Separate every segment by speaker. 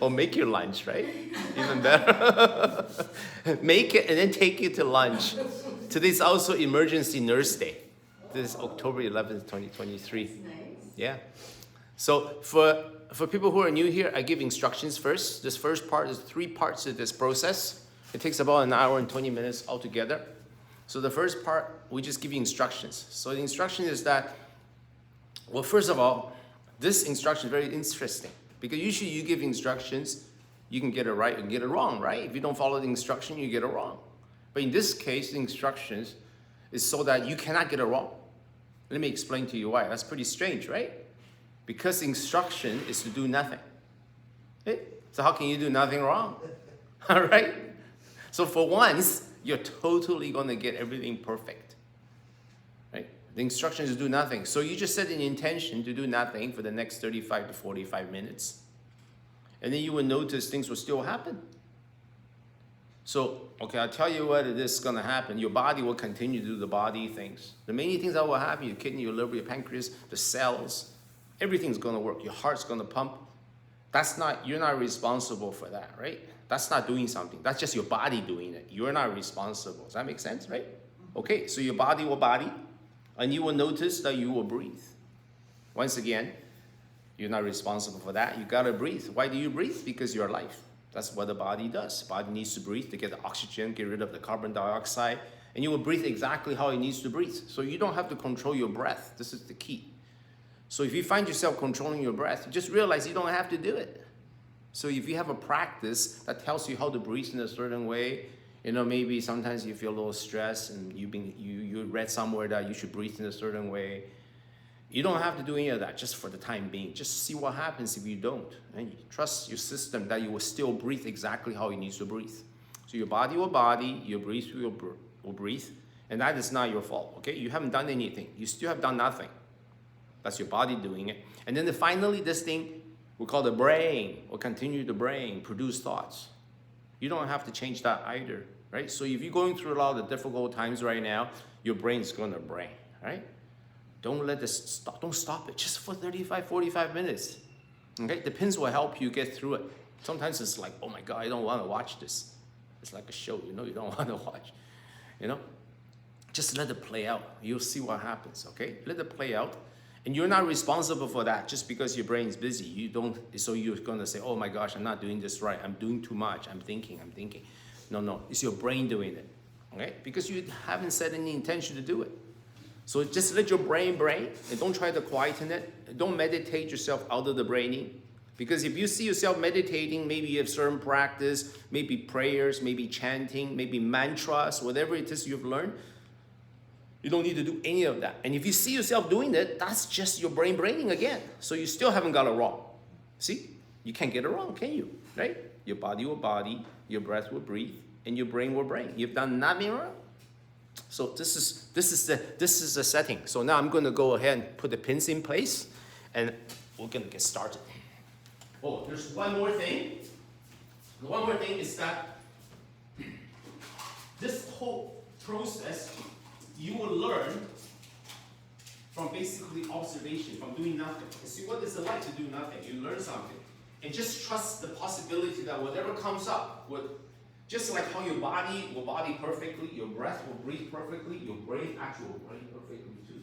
Speaker 1: Or make your lunch, right? Even better. Make it and then take it to lunch. Today's also Emergency Nurse Day. This is October 11th, 2023.
Speaker 2: That's nice.
Speaker 1: Yeah. So for people who are new here, I give instructions first. This first part is 3 parts of this process. It takes about an hour and 20 minutes altogether. So the first part, we just give you instructions. So the instruction is that, well, first of all, this instruction is very interesting because usually you give instructions, you can get it right and get it wrong, right? If you don't follow the instruction, you get it wrong. But in this case, the instructions is so that you cannot get it wrong. Let me explain to you why. That's pretty strange, right? Because instruction is to do nothing. Okay? So how can you do nothing wrong? All right? So for once, you're totally going to get everything perfect. Right? The instruction is to do nothing. So you just set an intention to do nothing for the next 35 to 45 minutes. And then you will notice things will still happen. So, okay, I'll tell you what it is going to happen. Your body will continue to do the body things. The many things that will happen, your kidney, your liver, your pancreas, the cells, everything's going to work. Your heart's going to pump. You're not responsible for that, right? That's not doing something. That's just your body doing it. You're not responsible. Does that make sense, right? Okay, so your body will body, and you will notice that you will breathe. Once again, you're not responsible for that. You got to breathe. Why do you breathe? Because you're alive. That's what the body does. The body needs to breathe to get the oxygen, get rid of the carbon dioxide, and you will breathe exactly how it needs to breathe. So you don't have to control your breath. This is the key. So if you find yourself controlling your breath, just realize you don't have to do it. So if you have a practice that tells you how to breathe in a certain way, maybe sometimes you feel a little stressed and you read somewhere that you should breathe in a certain way. You don't have to do any of that just for the time being. Just see what happens if you don't. And you trust your system that you will still breathe exactly how it needs to breathe. So your body will body, your breath will breathe, and that is not your fault, okay? You haven't done anything. You still have done nothing. That's your body doing it. And then finally, this thing we call the brain will continue the brain, produce thoughts. You don't have to change that either, right? So if you're going through a lot of difficult times right now, your brain's going to brain, right? Don't let this stop. Don't stop it just for 35, 45 minutes. Okay? The pins will help you get through it. Sometimes it's like, oh my God, I don't want to watch this. It's like a show, you don't want to watch. Just let it play out. You'll see what happens, okay? Let it play out. And you're not responsible for that just because your brain is busy. So you're going to say, oh my gosh, I'm not doing this right. I'm doing too much. I'm thinking. No, it's your brain doing it, okay? Because you haven't set any intention to do it. So just let your brain and don't try to quieten it. Don't meditate yourself out of the braining. Because if you see yourself meditating, maybe you have certain practice, maybe prayers, maybe chanting, maybe mantras, whatever it is you've learned, you don't need to do any of that. And if you see yourself doing it, that's just your brain braining again. So you still haven't got it wrong. See? You can't get it wrong, can you? Right? Your body will body, your breath will breathe, and your brain will brain. You've done nothing wrong. So this is the setting. So now I'm going to go ahead and put the pins in place, and we're going to get started. Oh, there's one more thing. The one more thing is that this whole process you will learn from basically observation, from doing nothing. And see, what is it like to do nothing? You learn something, and just trust the possibility that whatever comes up would. Just like how your body will body perfectly, your breath will breathe perfectly, your brain actually will brain perfectly too.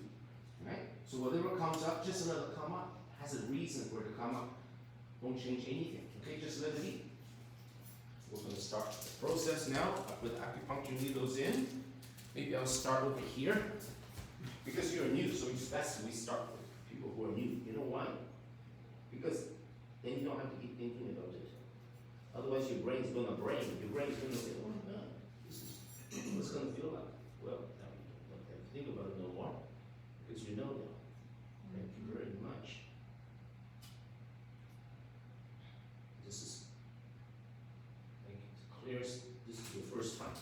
Speaker 1: Right? So whatever comes up, just let it come up. It has a reason for it to come up. Don't change anything. Okay, just let it be. We're going to start the process now. I put acupuncture needles in. Maybe I'll start over here. Because you're new, so it's best we start with people who are new. You know why? Because then you don't have to keep thinking about it. Otherwise, your brain's going to brain. Your brain's going to say, oh my God, this is what's going to feel like. Well, now you don't have to think about it no more because you know now. Thank you very much. This is clear. This is your first time.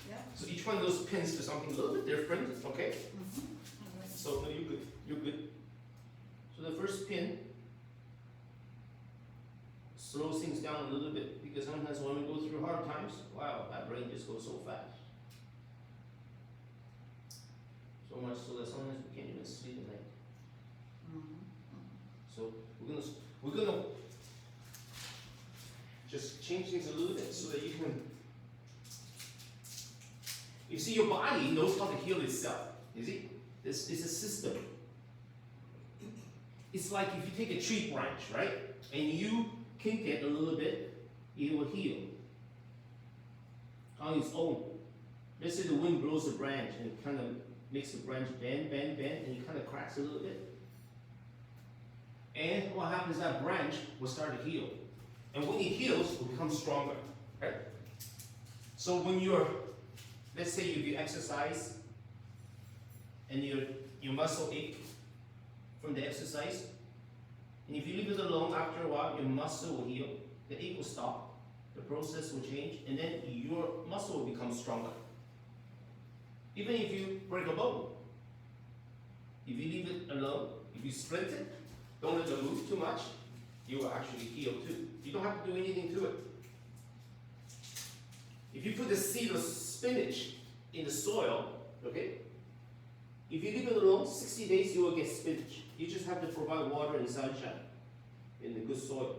Speaker 2: Yeah.
Speaker 1: So each one of those pins does something a little bit different, okay?
Speaker 2: Mm-hmm.
Speaker 1: So no, you're good. You're good. So the first pin slows things down a little bit because sometimes when we go through hard times, wow, that brain just goes so fast. So much so that sometimes we can't even sleep at night.
Speaker 2: Mm-hmm.
Speaker 1: So we're gonna just change things a little bit so that you can. You see, your body knows how to heal itself. You see, this is a system. It's like if you take a tree branch, right, and you kink it a little bit, it will heal on its own. Let's say the wind blows the branch and it kind of makes the branch bend, and it kind of cracks a little bit. And what happens is that branch will start to heal. And when it heals, it will become stronger, right? So when you're, let's say you exercise and your muscle ache from the exercise, and if you leave it alone after a while, your muscle will heal, the ache will stop, the process will change, and then your muscle will become stronger. Even if you break a bone, if you leave it alone, if you split it, don't let it move too much, you will actually heal too. You don't have to do anything to it. If you put the seed of spinach in the soil, okay, if you leave it alone, 60 days you will get spinach. You just have to provide water and sunshine in the good soil.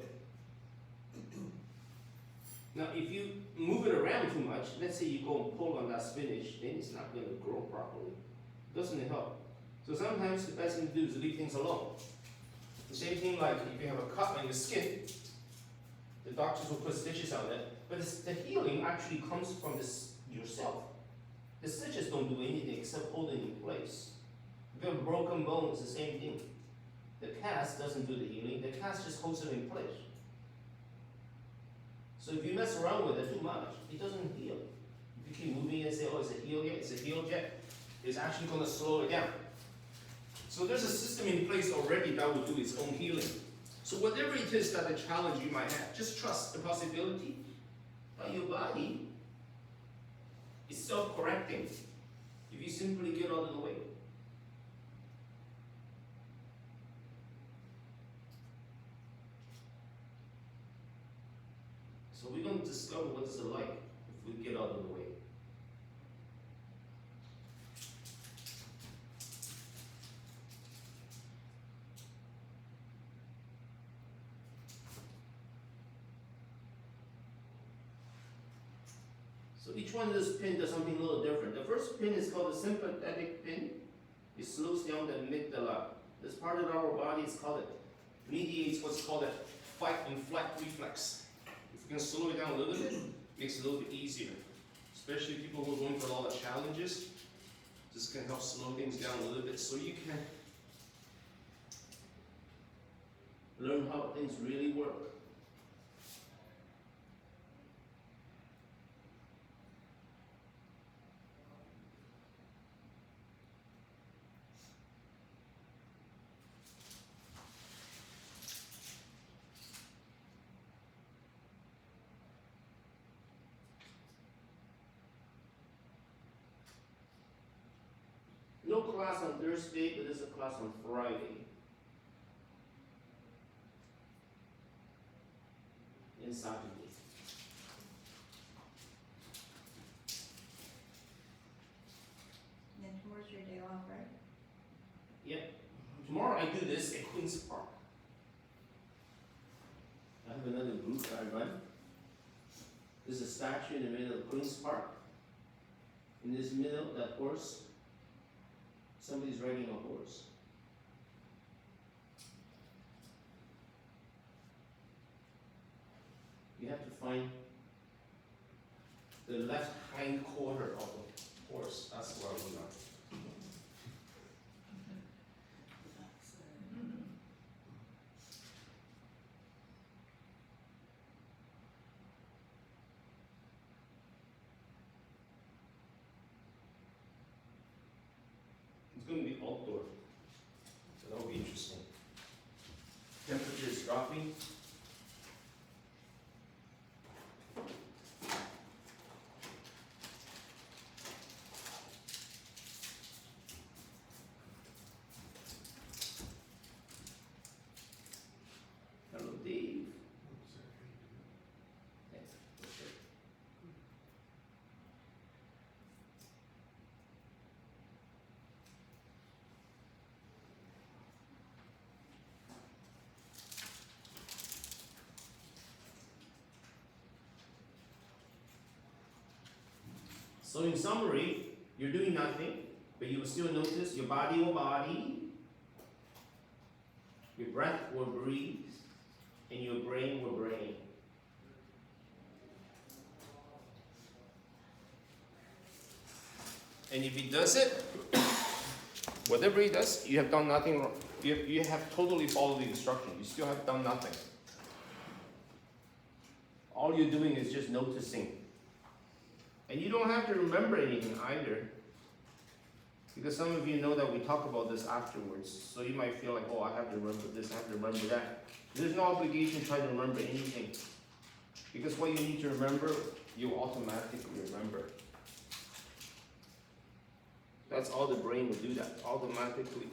Speaker 1: Now, if you move it around too much, let's say you go and pull on that spinach, then it's not going to grow properly. It doesn't help. So sometimes the best thing to do is leave things alone. The same thing like if you have a cut on your skin, the doctors will put stitches on it, but the healing actually comes from yourself. The stitches don't do anything except hold it in place. If you have a broken bone, it's the same thing. The cast doesn't do the healing, the cast just holds it in place. So if you mess around with it too much, it doesn't heal. If you keep moving it and say, oh, is it healed yet? Is it healed yet? It's actually going to slow it down. So there's a system in place already that will do its own healing. So whatever it is that the challenge you might have, just trust the possibility that your body is self-correcting if you simply get out of the way. So we're going to discover what it's like if we get out of the way. So each one of this pin does something a little different. The first pin is called the sympathetic pin. It slows down the amygdala. This part of our body is called it, mediates what's called a fight and flight reflex. If you can slow it down a little bit, it makes it a little bit easier. Especially people who are going for a lot of challenges. This can help slow things down a little bit so you can learn how things really work. No class on Thursday, but there's a class on Friday. And Saturday.
Speaker 2: And then tomorrow's your day off, right?
Speaker 1: Yep. Tomorrow I do this at Queen's Park. I have another group that I run. There's a statue in the middle of Queen's Park. In this middle, that horse, somebody's riding a horse. You have to find the left hind quarter of the horse. That's where we are. It's going to be outdoor, so that will be interesting. Temperature is dropping. Hello, Dave. Thanks. Okay. So in summary, you're doing nothing, but you will still notice your body will body, your breath will breathe, and your brain will brain. And if he does it, whatever he does, you have done nothing wrong. You have totally followed the instruction. You still have done nothing. All you're doing is just noticing. And you don't have to remember anything either. Because some of you know that we talk about this afterwards. So you might feel like, oh, I have to remember this, I have to remember that. There's no obligation to try to remember anything. Because what you need to remember, you automatically remember. That's all the brain will do, that automatically.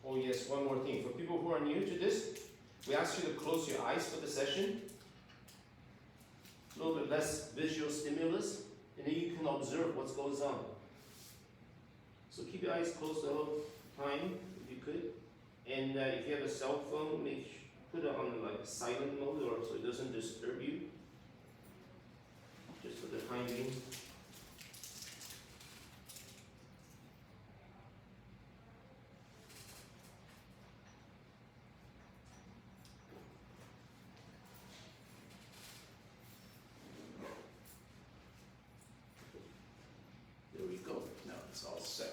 Speaker 1: Oh yes, one more thing. For people who are new to this, we ask you to close your eyes for the session. A little bit less visual stimulus, and then you can observe what goes on. So keep your eyes closed the whole time, if you could. And if you have a cell phone, put it on like silent mode, or so it doesn't disturb you. Just for the time being. There we go. Now it's all set.